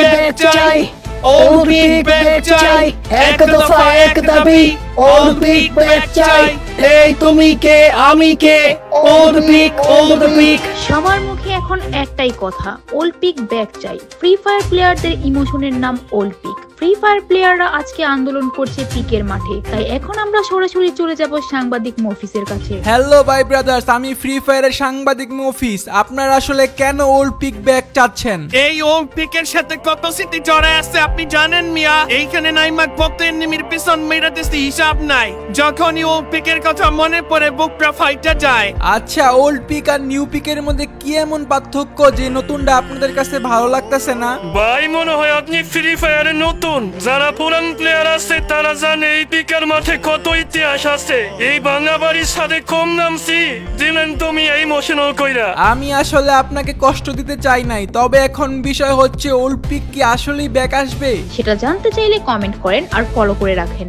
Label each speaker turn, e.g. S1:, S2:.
S1: Bag চাই Olympic bag চাই এক দফা এক দাবি অলিম্পিক ব্যাগ চাই এই তুমি কে আমি কে অলিম্পিক
S2: সবার মুখে এখন একটাই কথা, অলিম্পিক ব্যাগ চাই। ফ্রি ফায়ার প্লেয়ারদের ইমোশনের নাম অলিম্পিক। ফ্রি ফায়ার প্লেয়াররা আজকে আন্দোলন করছে পিকের মাঠে, তাই এখন আমরা সরাসরি চলে যাব সাংবাদিক মফিসের কাছে।
S3: হ্যালো ভাই ব্রাদার্স, আমি ফ্রি ফায়ারের সাংবাদিক মফিস। আপনারা আসলে কেন অলিম্পিক ব্যাগ চাচ্ছেন?
S4: এই অলিম্পিকের সাথে কত স্মৃতি জড়ায় আছে আপনি জানেন মিয়া? এইখানে নাইমাক ভক্ত এনিমির পিছন মেরাতেছি হিসাব নাই। যখনই অলিম্পিকের কথা মনে পড়ে বুকটা ফাইটা যায়।
S3: আচ্ছা, ওল্ড পিক আর নিউ পিকের মধ্যে কি এমন পার্থক্য যে নতুনটা আপনাদের কাছে ভালো লাগতেছে না?
S5: ভাই মনে হয় আপনি ফ্রি ফায়ারে নতুন। যারা পুরান প্লেয়ার আছে তারা জানে এই পিকের মাঠে কত ইতিহাস আছে। এই বাংলা বাড়ির সাথে কম নামছি দিলেন তুমি এই ইমোশনাল কইরা।
S3: আমি আসলে আপনাকে কষ্ট দিতে চাই নাই, তবে এখন বিষয় হচ্ছে অলিম্পিক কি আসলেই ব্যাক আসবে?
S2: সেটা জানতে চাইলে কমেন্ট করেন আর ফলো করে রাখেন।